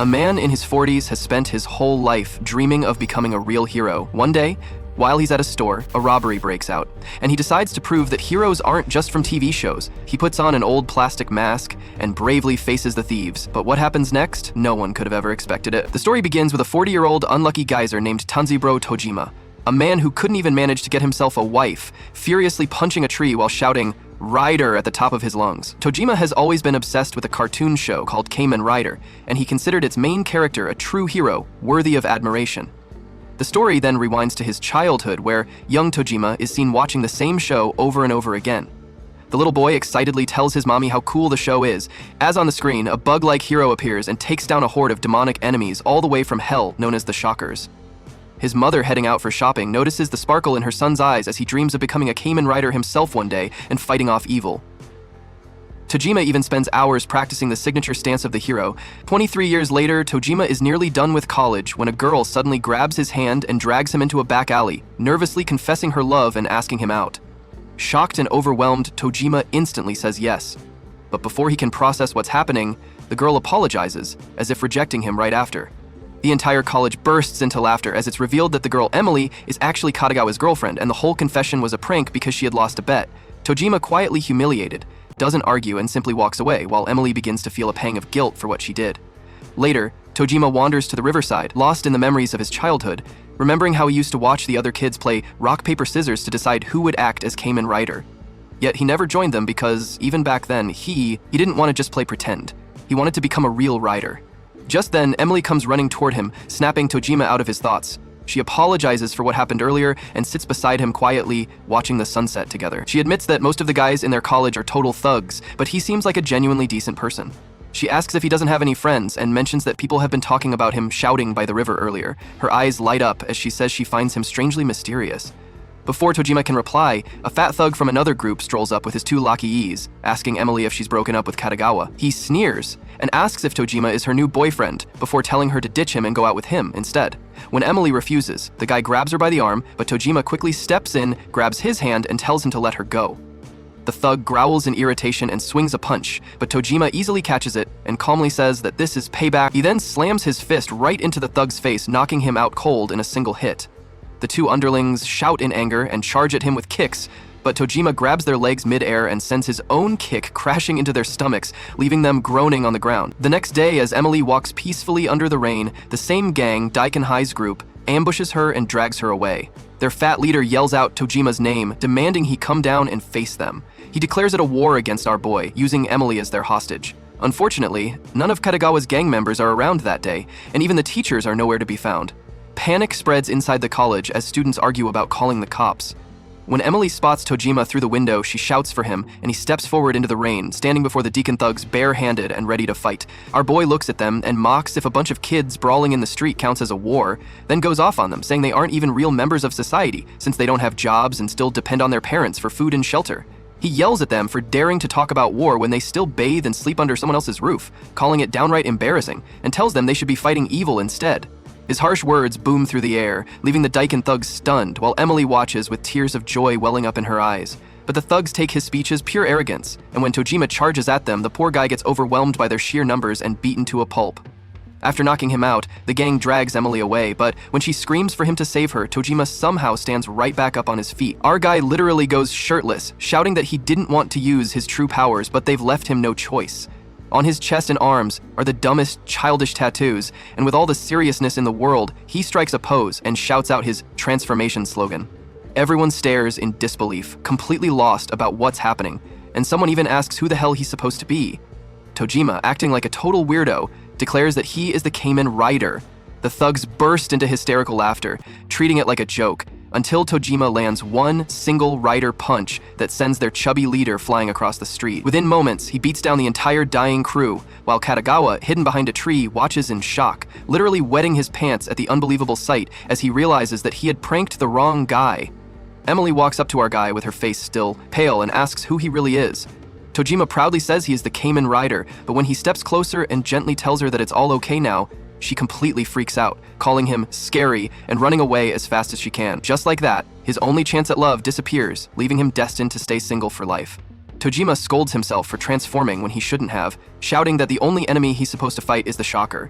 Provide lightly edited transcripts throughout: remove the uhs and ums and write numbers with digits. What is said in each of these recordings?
A man in his 40s has spent his whole life dreaming of becoming a real hero. One day, while he's at a store, a robbery breaks out, and he decides to prove that heroes aren't just from TV shows. He puts on an old plastic mask and bravely faces the thieves. But what happens next? No one could have ever expected it. The story begins with a 40-year-old unlucky geyser named Tanzaburou Tojima, a man who couldn't even manage to get himself a wife, furiously punching a tree while shouting "Rider" at the top of his lungs. Tojima has always been obsessed with a cartoon show called Cayman Rider, and he considered its main character a true hero, worthy of admiration. The story then rewinds to his childhood, where young Tojima is seen watching the same show over and over again. The little boy excitedly tells his mommy how cool the show is, as on the screen, a bug-like hero appears and takes down a horde of demonic enemies all the way from hell, known as the Shockers. His mother, heading out for shopping, notices the sparkle in her son's eyes as he dreams of becoming a Cayman Rider himself one day and fighting off evil. Tojima even spends hours practicing the signature stance of the hero. 23 years later, Tojima is nearly done with college when a girl suddenly grabs his hand and drags him into a back alley, nervously confessing her love and asking him out. Shocked and overwhelmed, Tojima instantly says yes. But before he can process what's happening, the girl apologizes, as if rejecting him right after. The entire college bursts into laughter as it's revealed that the girl Emily is actually Katagawa's girlfriend, and the whole confession was a prank because she had lost a bet. Tojima, quietly humiliated, doesn't argue and simply walks away, while Emily begins to feel a pang of guilt for what she did. Later, Tojima wanders to the riverside, lost in the memories of his childhood, remembering how he used to watch the other kids play rock, paper, scissors to decide who would act as Cayman Rider. Yet he never joined them because, even back then, he didn't want to just play pretend. He wanted to become a real rider. Just then, Emily comes running toward him, snapping Tojima out of his thoughts. She apologizes for what happened earlier and sits beside him quietly, watching the sunset together. She admits that most of the guys in their college are total thugs, but he seems like a genuinely decent person. She asks if he doesn't have any friends and mentions that people have been talking about him shouting by the river earlier. Her eyes light up as she says she finds him strangely mysterious. Before Tojima can reply, a fat thug from another group strolls up with his two lackeyes, asking Emily if she's broken up with Katagawa. He sneers and asks if Tojima is her new boyfriend before telling her to ditch him and go out with him instead. When Emily refuses, the guy grabs her by the arm, but Tojima quickly steps in, grabs his hand, and tells him to let her go. The thug growls in irritation and swings a punch, but Tojima easily catches it and calmly says that this is payback. He then slams his fist right into the thug's face, knocking him out cold in a single hit. The two underlings shout in anger and charge at him with kicks, but Tojima grabs their legs mid-air and sends his own kick crashing into their stomachs, leaving them groaning on the ground. The next day, as Emily walks peacefully under the rain, the same gang, Daiken High's group, ambushes her and drags her away. Their fat leader yells out Tojima's name, demanding he come down and face them. He declares it a war against our boy, using Emily as their hostage. Unfortunately, none of Katagawa's gang members are around that day, and even the teachers are nowhere to be found. Panic spreads inside the college as students argue about calling the cops. When Emily spots Tojima through the window, she shouts for him, and he steps forward into the rain, standing before the Deacon thugs bare-handed and ready to fight. Our boy looks at them and mocks if a bunch of kids brawling in the street counts as a war, then goes off on them, saying they aren't even real members of society, since they don't have jobs and still depend on their parents for food and shelter. He yells at them for daring to talk about war when they still bathe and sleep under someone else's roof, calling it downright embarrassing, and tells them they should be fighting evil instead. His harsh words boom through the air, leaving the Daiken thugs stunned, while Emily watches with tears of joy welling up in her eyes. But the thugs take his speech as pure arrogance, and when Tojima charges at them, the poor guy gets overwhelmed by their sheer numbers and beaten to a pulp. After knocking him out, the gang drags Emily away, but when she screams for him to save her, Tojima somehow stands right back up on his feet. Our guy literally goes shirtless, shouting that he didn't want to use his true powers, but they've left him no choice. On his chest and arms are the dumbest, childish tattoos, and with all the seriousness in the world, he strikes a pose and shouts out his transformation slogan. Everyone stares in disbelief, completely lost about what's happening, and someone even asks who the hell he's supposed to be. Tojima, acting like a total weirdo, declares that he is the Cayman Rider. The thugs burst into hysterical laughter, treating it like a joke, until Tojima lands one single rider punch that sends their chubby leader flying across the street. Within moments, he beats down the entire dying crew, while Katagawa, hidden behind a tree, watches in shock, literally wetting his pants at the unbelievable sight as he realizes that he had pranked the wrong guy. Emily walks up to our guy with her face still pale and asks who he really is. Tojima proudly says he is the Cayman Rider, but when he steps closer and gently tells her that it's all okay now, she completely freaks out, calling him scary and running away as fast as she can. Just like that, his only chance at love disappears, leaving him destined to stay single for life. Tojima scolds himself for transforming when he shouldn't have, shouting that the only enemy he's supposed to fight is the Shocker.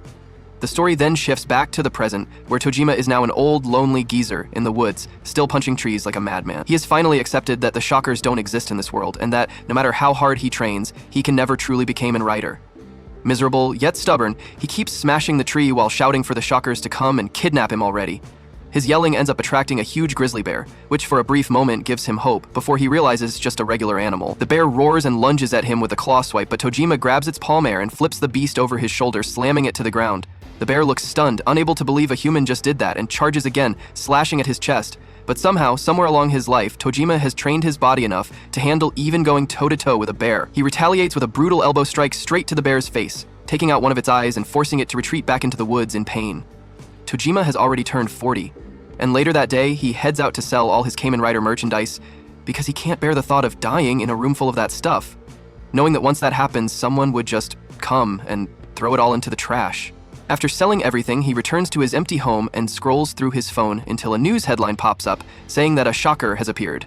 The story then shifts back to the present, where Tojima is now an old, lonely geezer in the woods, still punching trees like a madman. He has finally accepted that the shockers don't exist in this world, and that no matter how hard he trains, he can never truly be Cayman Rider. Miserable, yet stubborn, he keeps smashing the tree while shouting for the shockers to come and kidnap him already. His yelling ends up attracting a huge grizzly bear, which for a brief moment gives him hope before he realizes it's just a regular animal. The bear roars and lunges at him with a claw swipe, but Tojima grabs its palmare and flips the beast over his shoulder, slamming it to the ground. The bear looks stunned, unable to believe a human just did that, and charges again, slashing at his chest. But somehow, somewhere along his life, Tojima has trained his body enough to handle even going toe-to-toe with a bear. He retaliates with a brutal elbow strike straight to the bear's face, taking out one of its eyes and forcing it to retreat back into the woods in pain. Tojima has already turned 40. And later that day, he heads out to sell all his Cayman Rider merchandise because he can't bear the thought of dying in a room full of that stuff, knowing that once that happens, someone would just come and throw it all into the trash. After selling everything, he returns to his empty home and scrolls through his phone until a news headline pops up saying that a shocker has appeared.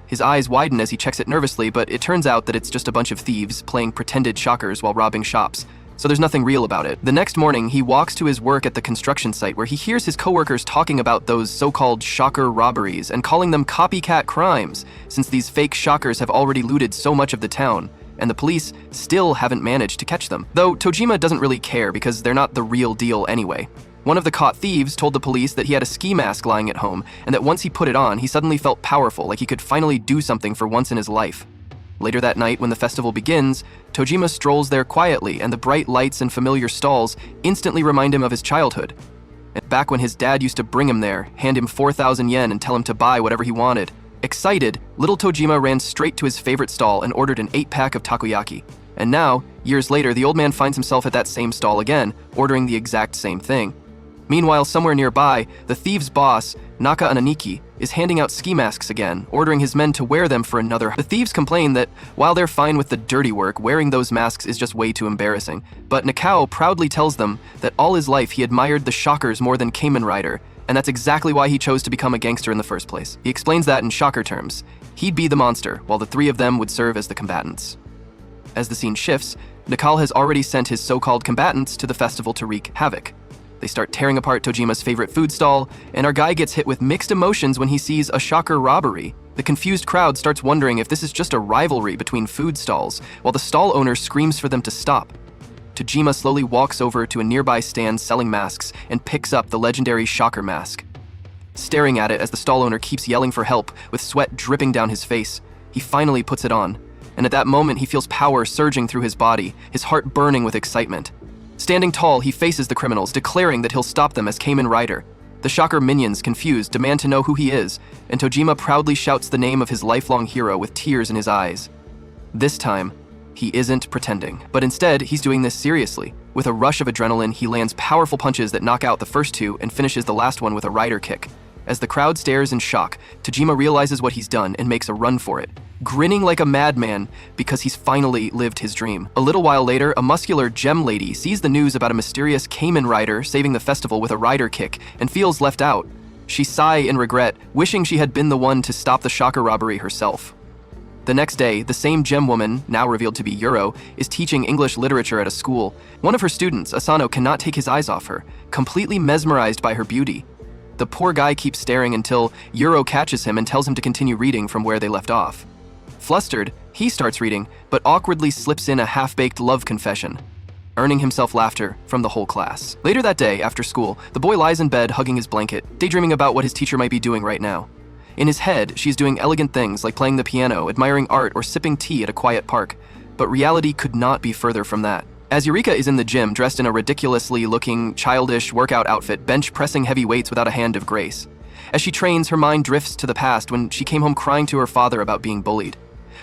His eyes widen as he checks it nervously, but it turns out that it's just a bunch of thieves playing pretended shockers while robbing shops. So there's nothing real about it. The next morning, he walks to his work at the construction site where he hears his coworkers talking about those so-called shocker robberies and calling them copycat crimes, since these fake shockers have already looted so much of the town, and the police still haven't managed to catch them. Though Tojima doesn't really care because they're not the real deal anyway. One of the caught thieves told the police that he had a ski mask lying at home, and that once he put it on, he suddenly felt powerful, like he could finally do something for once in his life. Later that night, when the festival begins, Tojima strolls there quietly, and the bright lights and familiar stalls instantly remind him of his childhood. And back when his dad used to bring him there, hand him 4,000 yen and tell him to buy whatever he wanted. Excited, little Tojima ran straight to his favorite stall and ordered an 8-pack of takoyaki. And now, years later, the old man finds himself at that same stall again, ordering the exact same thing. Meanwhile, somewhere nearby, the thieves' boss, Naka Ananiki, is handing out ski masks again, ordering his men to wear them for another. The thieves complain that while they're fine with the dirty work, wearing those masks is just way too embarrassing. But Nakao proudly tells them that all his life he admired the shockers more than Cayman Rider, and that's exactly why he chose to become a gangster in the first place. He explains that in shocker terms. He'd be the monster, while the three of them would serve as the combatants. As the scene shifts, Nakal has already sent his so-called combatants to the festival to wreak havoc. They start tearing apart Tojima's favorite food stall, and our guy gets hit with mixed emotions when he sees a shocker robbery. The confused crowd starts wondering if this is just a rivalry between food stalls, while the stall owner screams for them to stop. Tojima slowly walks over to a nearby stand selling masks and picks up the legendary shocker mask. Staring at it as the stall owner keeps yelling for help, with sweat dripping down his face, he finally puts it on. And at that moment, he feels power surging through his body, his heart burning with excitement. Standing tall, he faces the criminals, declaring that he'll stop them as Cayman Rider. The shocker minions, confused, demand to know who he is, and Tojima proudly shouts the name of his lifelong hero with tears in his eyes. This time, he isn't pretending, but instead, he's doing this seriously. With a rush of adrenaline, he lands powerful punches that knock out the first two and finishes the last one with a rider kick. As the crowd stares in shock, Tojima realizes what he's done and makes a run for it, grinning like a madman because he's finally lived his dream. A little while later, a muscular gem lady sees the news about a mysterious Cayman Rider saving the festival with a rider kick and feels left out. She sighs in regret, wishing she had been the one to stop the shocker robbery herself. The next day, the same gem woman, now revealed to be Yuro, is teaching English literature at a school. One of her students, Asano, cannot take his eyes off her, completely mesmerized by her beauty. The poor guy keeps staring until Yuro catches him and tells him to continue reading from where they left off. Flustered, he starts reading, but awkwardly slips in a half-baked love confession, earning himself laughter from the whole class. Later that day, after school, the boy lies in bed hugging his blanket, daydreaming about what his teacher might be doing right now. In his head, she's doing elegant things like playing the piano, admiring art, or sipping tea at a quiet park, but reality could not be further from that. As Eureka is in the gym, dressed in a ridiculously looking, childish workout outfit, bench pressing heavy weights without a hand of grace. As she trains, her mind drifts to the past when she came home crying to her father about being bullied.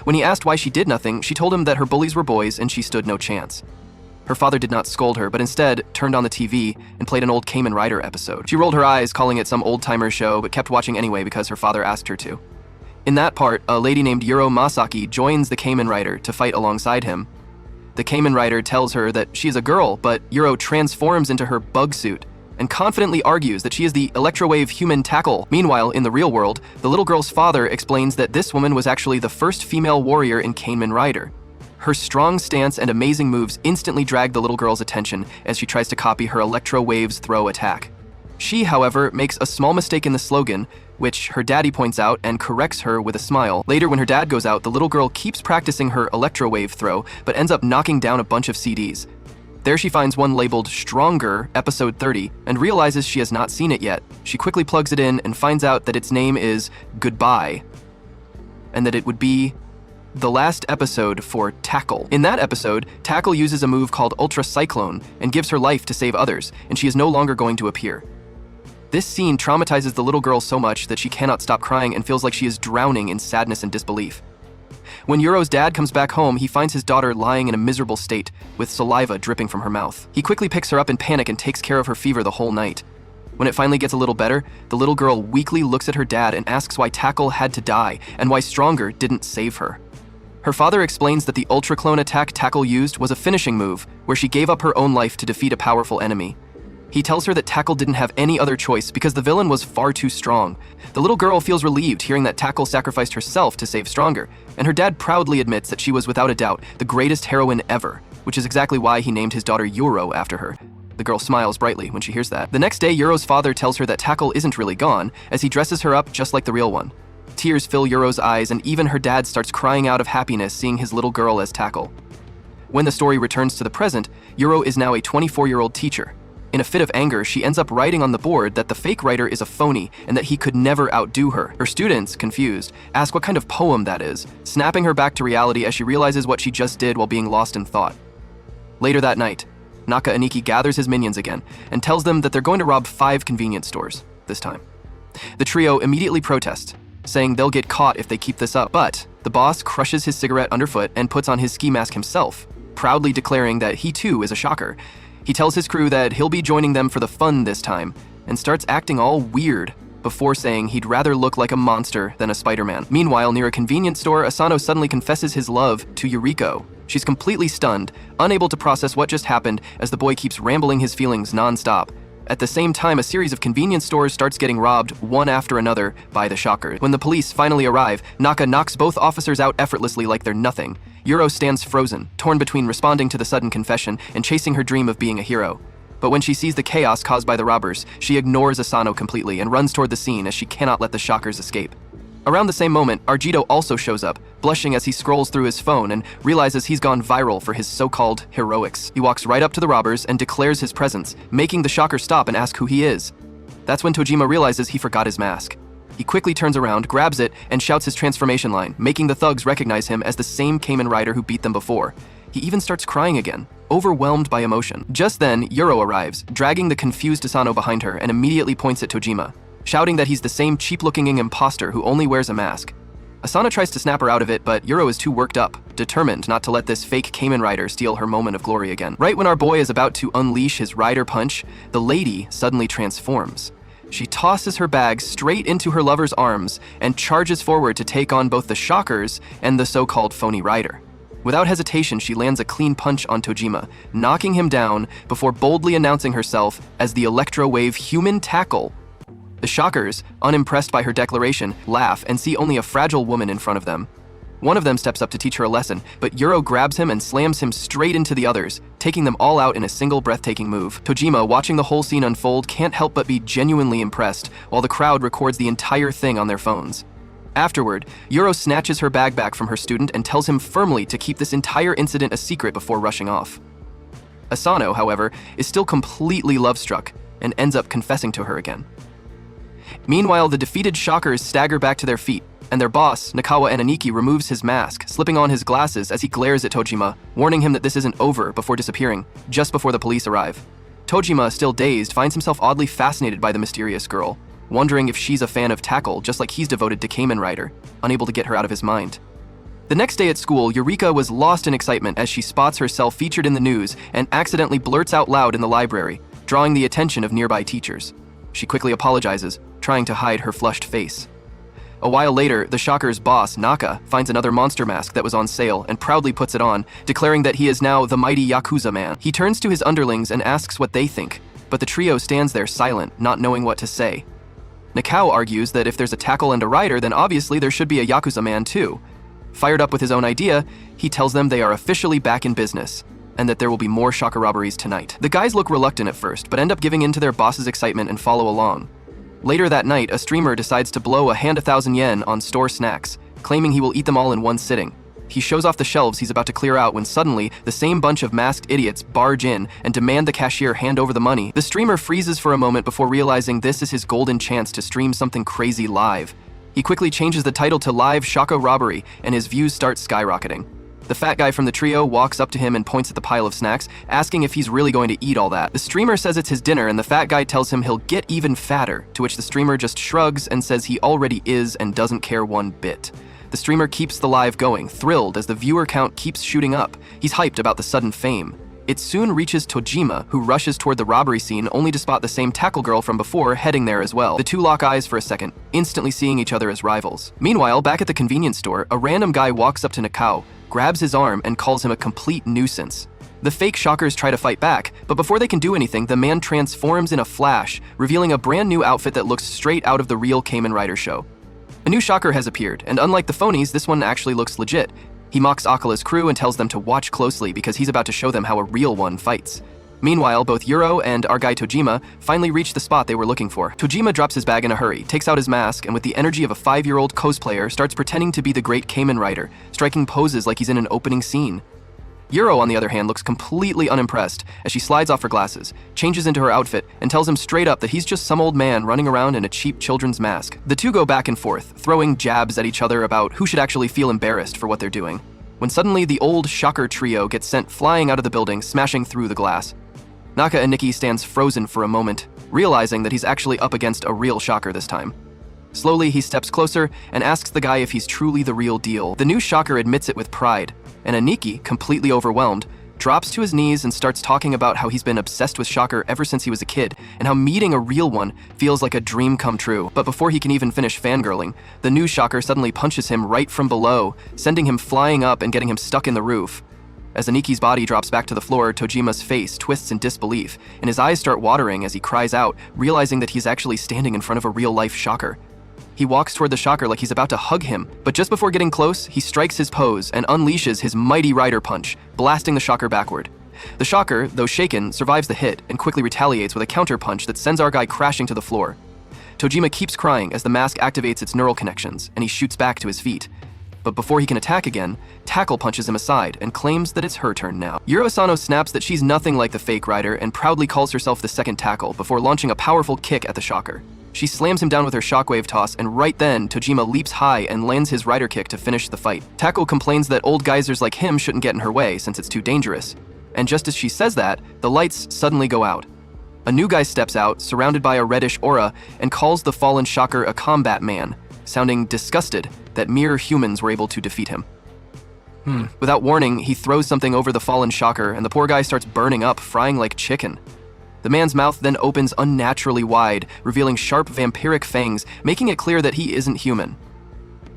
When he asked why she did nothing, she told him that her bullies were boys and she stood no chance. Her father did not scold her, but instead turned on the TV and played an old Cayman Rider episode. She rolled her eyes, calling it some old-timer show, but kept watching anyway because her father asked her to. In that part, a lady named Yuro Masaki joins the Cayman Rider to fight alongside him. The Cayman Rider tells her that she is a girl, but Yuro transforms into her bug suit and confidently argues that she is the electrowave human tackle. Meanwhile, in the real world, the little girl's father explains that this woman was actually the first female warrior in Cayman Rider. Her strong stance and amazing moves instantly drag the little girl's attention as she tries to copy her Electro Waves throw attack. She, however, makes a small mistake in the slogan, which her daddy points out and corrects her with a smile. Later, when her dad goes out, the little girl keeps practicing her Electro Wave throw, but ends up knocking down a bunch of CDs. There she finds one labeled Stronger, episode 30, and realizes she has not seen it yet. She quickly plugs it in and finds out that its name is Goodbye, and that it would be the last episode for Tackle. In that episode, Tackle uses a move called Ultra Cyclone and gives her life to save others, and she is no longer going to appear. This scene traumatizes the little girl so much that she cannot stop crying and feels like she is drowning in sadness and disbelief. When Yuro's dad comes back home, he finds his daughter lying in a miserable state, with saliva dripping from her mouth. He quickly picks her up in panic and takes care of her fever the whole night. When it finally gets a little better, the little girl weakly looks at her dad and asks why Tackle had to die and why Stronger didn't save her. Her father explains that the Ultra Clone attack Tackle used was a finishing move, where she gave up her own life to defeat a powerful enemy. He tells her that Tackle didn't have any other choice because the villain was far too strong. The little girl feels relieved hearing that Tackle sacrificed herself to save Stronger, and her dad proudly admits that she was without a doubt the greatest heroine ever, which is exactly why he named his daughter Yuro after her. The girl smiles brightly when she hears that. The next day, Yuro's father tells her that Tackle isn't really gone, as he dresses her up just like the real one. Tears fill Yuro's eyes, and even her dad starts crying out of happiness seeing his little girl as Tackle. When the story returns to the present, Yuro is now a 24-year-old teacher. In a fit of anger, she ends up writing on the board that the fake writer is a phony and that he could never outdo her. Her students, confused, ask what kind of poem that is, snapping her back to reality as she realizes what she just did while being lost in thought. Later that night, Naka Aniki gathers his minions again and tells them that they're going to rob 5 convenience stores this time. The trio immediately protests, saying they'll get caught if they keep this up, but the boss crushes his cigarette underfoot and puts on his ski mask himself, proudly declaring that he too is a shocker. He tells his crew that he'll be joining them for the fun this time, and starts acting all weird before saying he'd rather look like a monster than a Spider-Man. Meanwhile, near a convenience store, Asano suddenly confesses his love to Yuriko. She's completely stunned, unable to process what just happened as the boy keeps rambling his feelings non-stop. At the same time, a series of convenience stores starts getting robbed one after another by the shockers. When the police finally arrive, Naka knocks both officers out effortlessly like they're nothing. Yuro stands frozen, torn between responding to the sudden confession and chasing her dream of being a hero. But when she sees the chaos caused by the robbers, she ignores Asano completely and runs toward the scene as she cannot let the shockers escape. Around the same moment, Argito also shows up, blushing as he scrolls through his phone and realizes he's gone viral for his so-called heroics. He walks right up to the robbers and declares his presence, making the shocker stop and ask who he is. That's when Tojima realizes he forgot his mask. He quickly turns around, grabs it, and shouts his transformation line, making the thugs recognize him as the same Cayman Rider who beat them before. He even starts crying again, overwhelmed by emotion. Just then, Yuro arrives, dragging the confused Asano behind her, and immediately points at Tojima, shouting that he's the same cheap-looking imposter who only wears a mask. Asano tries to snap her out of it, but Yuro is too worked up, determined not to let this fake Cayman Rider steal her moment of glory again. Right when our boy is about to unleash his Rider punch, the lady suddenly transforms. She tosses her bag straight into her lover's arms and charges forward to take on both the shockers and the so-called phony Rider. Without hesitation, she lands a clean punch on Tojima, knocking him down before boldly announcing herself as the Electro Wave Human Tackle. The shockers, unimpressed by her declaration, laugh and see only a fragile woman in front of them. One of them steps up to teach her a lesson, but Yuro grabs him and slams him straight into the others, taking them all out in a single breathtaking move. Tojima, watching the whole scene unfold, can't help but be genuinely impressed, while the crowd records the entire thing on their phones. Afterward, Yuro snatches her bag back from her student and tells him firmly to keep this entire incident a secret before rushing off. Asano, however, is still completely love-struck and ends up confessing to her again. Meanwhile, the defeated shockers stagger back to their feet, and their boss, Nakawa Aniki, removes his mask, slipping on his glasses as he glares at Tojima, warning him that this isn't over before disappearing, just before the police arrive. Tojima, still dazed, finds himself oddly fascinated by the mysterious girl, wondering if she's a fan of Tackle, just like he's devoted to Cayman Rider, unable to get her out of his mind. The next day at school, Eureka was lost in excitement as she spots herself featured in the news and accidentally blurts out loud in the library, drawing the attention of nearby teachers. She quickly apologizes, trying to hide her flushed face. A while later, the Shocker's boss, Naka, finds another monster mask that was on sale and proudly puts it on, declaring that he is now the mighty Yakuza man. He turns to his underlings and asks what they think, but the trio stands there silent, not knowing what to say. Nakao argues that if there's a Tackle and a Rider, then obviously there should be a Yakuza man too. Fired up with his own idea, he tells them they are officially back in business, and that there will be more shocker robberies tonight. The guys look reluctant at first, but end up giving in to their boss's excitement and follow along. Later that night, a streamer decides to blow a hand 1,000 yen on store snacks, claiming he will eat them all in one sitting. He shows off the shelves he's about to clear out when suddenly, the same bunch of masked idiots barge in and demand the cashier hand over the money. The streamer freezes for a moment before realizing this is his golden chance to stream something crazy live. He quickly changes the title to Live Shaka Robbery, and his views start skyrocketing. The fat guy from the trio walks up to him and points at the pile of snacks, asking if he's really going to eat all that. The streamer says it's his dinner, and the fat guy tells him he'll get even fatter, to which the streamer just shrugs and says he already is and doesn't care one bit. The streamer keeps the live going, thrilled as the viewer count keeps shooting up. He's hyped about the sudden fame. It soon reaches Tojima, who rushes toward the robbery scene only to spot the same tackle girl from before heading there as well. The two lock eyes for a second, instantly seeing each other as rivals. Meanwhile, back at the convenience store, a random guy walks up to Nakao, grabs his arm, and calls him a complete nuisance. The fake shockers try to fight back, but before they can do anything, the man transforms in a flash, revealing a brand new outfit that looks straight out of the real Cayman Rider show. A new shocker has appeared, and unlike the phonies, this one actually looks legit. He mocks Akala's crew and tells them to watch closely because he's about to show them how a real one fights. Meanwhile, both Yuro and our guy Tojima finally reach the spot they were looking for. Tojima drops his bag in a hurry, takes out his mask, and with the energy of a 5-year-old cosplayer, starts pretending to be the great Cayman Rider, striking poses like he's in an opening scene. Yuro, on the other hand, looks completely unimpressed as she slides off her glasses, changes into her outfit, and tells him straight up that he's just some old man running around in a cheap children's mask. The two go back and forth, throwing jabs at each other about who should actually feel embarrassed for what they're doing, when suddenly the old shocker trio gets sent flying out of the building, smashing through the glass. Naka and Nikki stands frozen for a moment, realizing that he's actually up against a real shocker this time. Slowly, he steps closer and asks the guy if he's truly the real deal. The new shocker admits it with pride, and Aniki, completely overwhelmed, drops to his knees and starts talking about how he's been obsessed with shocker ever since he was a kid, and how meeting a real one feels like a dream come true. But before he can even finish fangirling, the new shocker suddenly punches him right from below, sending him flying up and getting him stuck in the roof. As Aniki's body drops back to the floor, Tojima's face twists in disbelief, and his eyes start watering as he cries out, realizing that he's actually standing in front of a real-life shocker. He walks toward the shocker like he's about to hug him, but just before getting close, he strikes his pose and unleashes his mighty rider punch, blasting the shocker backward. The shocker, though shaken, survives the hit and quickly retaliates with a counter punch that sends our guy crashing to the floor. Tojima keeps crying as the mask activates its neural connections, and he shoots back to his feet. But before he can attack again, Tackle punches him aside and claims that it's her turn now. Yuro-sano snaps that she's nothing like the fake rider and proudly calls herself the second Tackle before launching a powerful kick at the shocker. She slams him down with her shockwave toss, and right then, Tojima leaps high and lands his rider kick to finish the fight. Tackle complains that old geysers like him shouldn't get in her way since it's too dangerous. And just as she says that, the lights suddenly go out. A new guy steps out, surrounded by a reddish aura, and calls the fallen shocker a combat man, sounding disgusted that mere humans were able to defeat him. Without warning, he throws something over the fallen shocker, and the poor guy starts burning up, frying like chicken. The man's mouth then opens unnaturally wide, revealing sharp vampiric fangs, making it clear that he isn't human.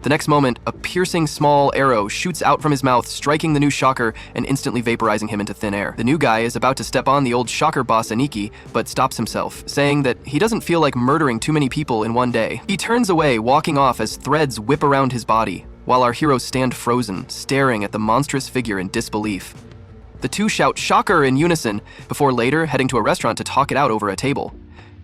The next moment, a piercing small arrow shoots out from his mouth, striking the new shocker and instantly vaporizing him into thin air. The new guy is about to step on the old shocker boss Aniki, but stops himself, saying that he doesn't feel like murdering too many people in one day. He turns away, walking off as threads whip around his body, while our heroes stand frozen, staring at the monstrous figure in disbelief. The two shout "shocker" in unison, before later heading to a restaurant to talk it out over a table.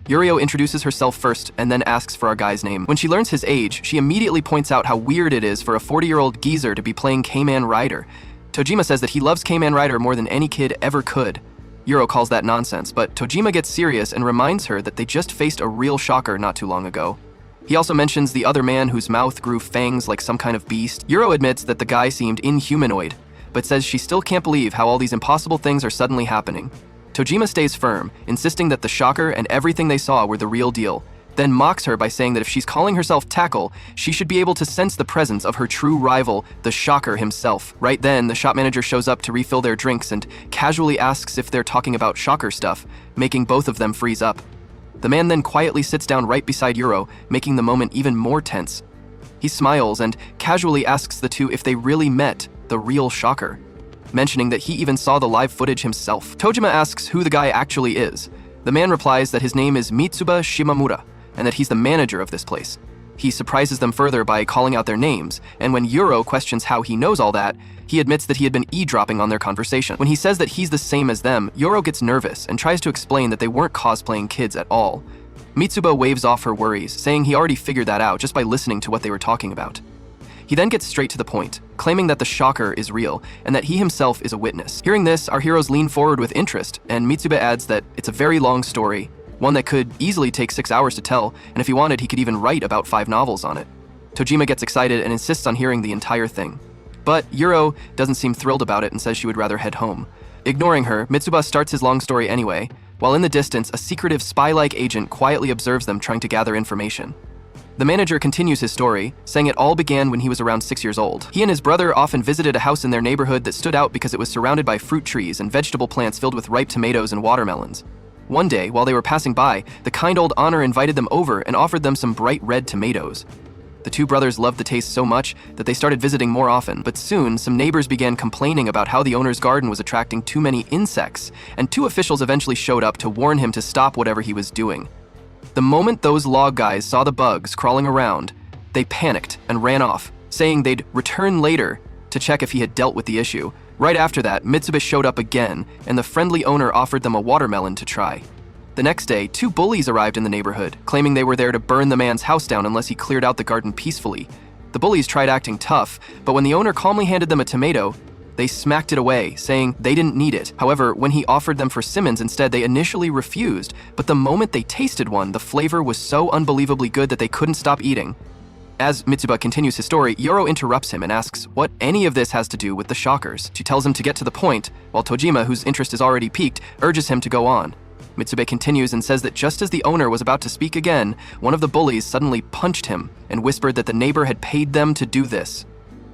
Yurio introduces herself first and then asks for our guy's name. When she learns his age, she immediately points out how weird it is for a 40-year-old geezer to be playing Cayman Rider. Tojima says that he loves Cayman Rider more than any kid ever could. Yuro calls that nonsense, but Tojima gets serious and reminds her that they just faced a real shocker not too long ago. He also mentions the other man whose mouth grew fangs like some kind of beast. Yuro admits that the guy seemed inhumanoid, but says she still can't believe how all these impossible things are suddenly happening. Tojima stays firm, insisting that the shocker and everything they saw were the real deal, then mocks her by saying that if she's calling herself Tackle, she should be able to sense the presence of her true rival, the shocker himself. Right then, the shop manager shows up to refill their drinks and casually asks if they're talking about shocker stuff, making both of them freeze up. The man then quietly sits down right beside Yuro, making the moment even more tense. He smiles and casually asks the two if they really met the real shocker, mentioning that he even saw the live footage himself. Tojima asks who the guy actually is. The man replies that his name is Mitsuba Shimamura, and that he's the manager of this place. He surprises them further by calling out their names, and when Yuro questions how he knows all that, he admits that he had been eavesdropping on their conversation. When he says that he's the same as them, Yuro gets nervous and tries to explain that they weren't cosplaying kids at all. Mitsuba waves off her worries, saying he already figured that out just by listening to what they were talking about. He then gets straight to the point, claiming that the shocker is real and that he himself is a witness. Hearing this, our heroes lean forward with interest, and Mitsuba adds that it's a very long story, one that could easily take 6 hours to tell, and if he wanted, he could even write about 5 novels on it. Tojima gets excited and insists on hearing the entire thing. But Yuro doesn't seem thrilled about it and says she would rather head home. Ignoring her, Mitsuba starts his long story anyway, while in the distance, a secretive spy-like agent quietly observes them trying to gather information. The manager continues his story, saying it all began when he was around 6 years old. He and his brother often visited a house in their neighborhood that stood out because it was surrounded by fruit trees and vegetable plants filled with ripe tomatoes and watermelons. One day, while they were passing by, the kind old owner invited them over and offered them some bright red tomatoes. The two brothers loved the taste so much that they started visiting more often, but soon some neighbors began complaining about how the owner's garden was attracting too many insects, and 2 officials eventually showed up to warn him to stop whatever he was doing. The moment those log guys saw the bugs crawling around, they panicked and ran off, saying they'd return later to check if he had dealt with the issue. Right after that, Mitsuba showed up again, and the friendly owner offered them a watermelon to try. The next day, 2 bullies arrived in the neighborhood, claiming they were there to burn the man's house down unless he cleared out the garden peacefully. The bullies tried acting tough, but when the owner calmly handed them a tomato, they smacked it away, saying they didn't need it. However, when he offered them for Simmons instead, they initially refused, but the moment they tasted one, the flavor was so unbelievably good that they couldn't stop eating. As Mitsuba continues his story, Yuro interrupts him and asks what any of this has to do with the shockers. She tells him to get to the point, while Tojima, whose interest is already piqued, urges him to go on. Mitsuba continues and says that just as the owner was about to speak again, one of the bullies suddenly punched him and whispered that the neighbor had paid them to do this.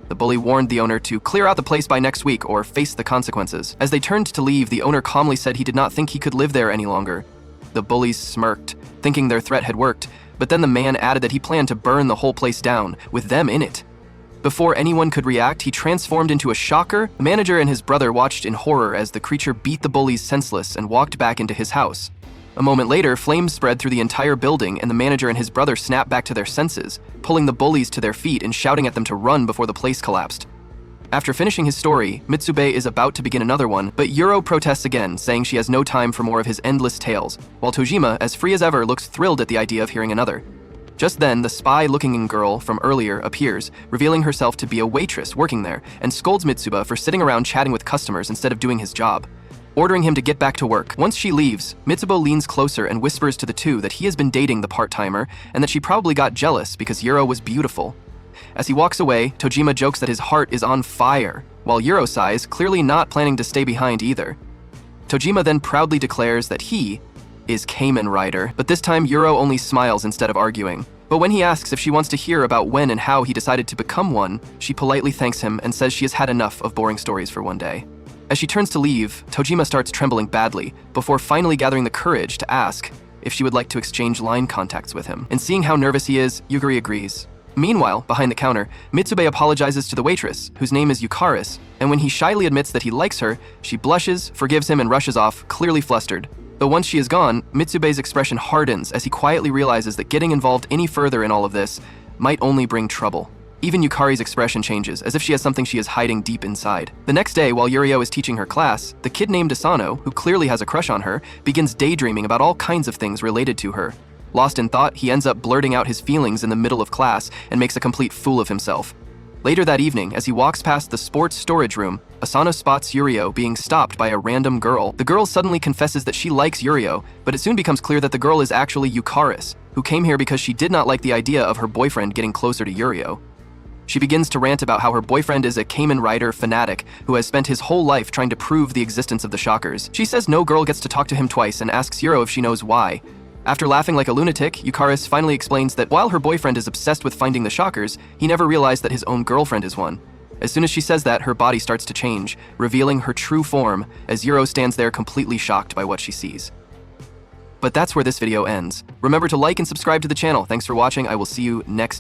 The bully warned the owner to clear out the place by next week or face the consequences. As they turned to leave, the owner calmly said he did not think he could live there any longer. The bullies smirked, thinking their threat had worked, but then the man added that he planned to burn the whole place down, with them in it. Before anyone could react, he transformed into a shocker. The manager and his brother watched in horror as the creature beat the bullies senseless and walked back into his house. A moment later, flames spread through the entire building and the manager and his brother snapped back to their senses, pulling the bullies to their feet and shouting at them to run before the place collapsed. After finishing his story, Mitsube is about to begin another one, but Yuro protests again, saying she has no time for more of his endless tales, while Tojima, as free as ever, looks thrilled at the idea of hearing another. Just then, the spy-looking girl from earlier appears, revealing herself to be a waitress working there, and scolds Mitsuba for sitting around chatting with customers instead of doing his job, ordering him to get back to work. Once she leaves, Mitsuba leans closer and whispers to the two that he has been dating the part-timer and that she probably got jealous because Yuro was beautiful. As he walks away, Tojima jokes that his heart is on fire, while Yuro sighs, clearly not planning to stay behind either. Tojima then proudly declares that he is Cayman Rider, but this time Yuro only smiles instead of arguing. But when he asks if she wants to hear about when and how he decided to become one, she politely thanks him and says she has had enough of boring stories for one day. As she turns to leave, Tojima starts trembling badly, before finally gathering the courage to ask if she would like to exchange line contacts with him. And seeing how nervous he is, Yuguri agrees. Meanwhile, behind the counter, Mitsube apologizes to the waitress, whose name is Yukaris, and when he shyly admits that he likes her, she blushes, forgives him, and rushes off, clearly flustered. Though once she is gone, Mitsube's expression hardens as he quietly realizes that getting involved any further in all of this might only bring trouble. Even Yukari's expression changes, as if she has something she is hiding deep inside. The next day, while Yurio is teaching her class, the kid named Asano, who clearly has a crush on her, begins daydreaming about all kinds of things related to her. Lost in thought, he ends up blurting out his feelings in the middle of class and makes a complete fool of himself. Later that evening, as he walks past the sports storage room, Asano spots Yurio being stopped by a random girl. The girl suddenly confesses that she likes Yurio, but it soon becomes clear that the girl is actually Yukaris, who came here because she did not like the idea of her boyfriend getting closer to Yurio. She begins to rant about how her boyfriend is a Cayman Rider fanatic who has spent his whole life trying to prove the existence of the shockers. She says no girl gets to talk to him twice and asks Yuro if she knows why. After laughing like a lunatic, Yukaris finally explains that while her boyfriend is obsessed with finding the shockers, he never realized that his own girlfriend is one. As soon as she says that, her body starts to change, revealing her true form as Yuro stands there completely shocked by what she sees. But that's where this video ends. Remember to like and subscribe to the channel. Thanks for watching. I will see you next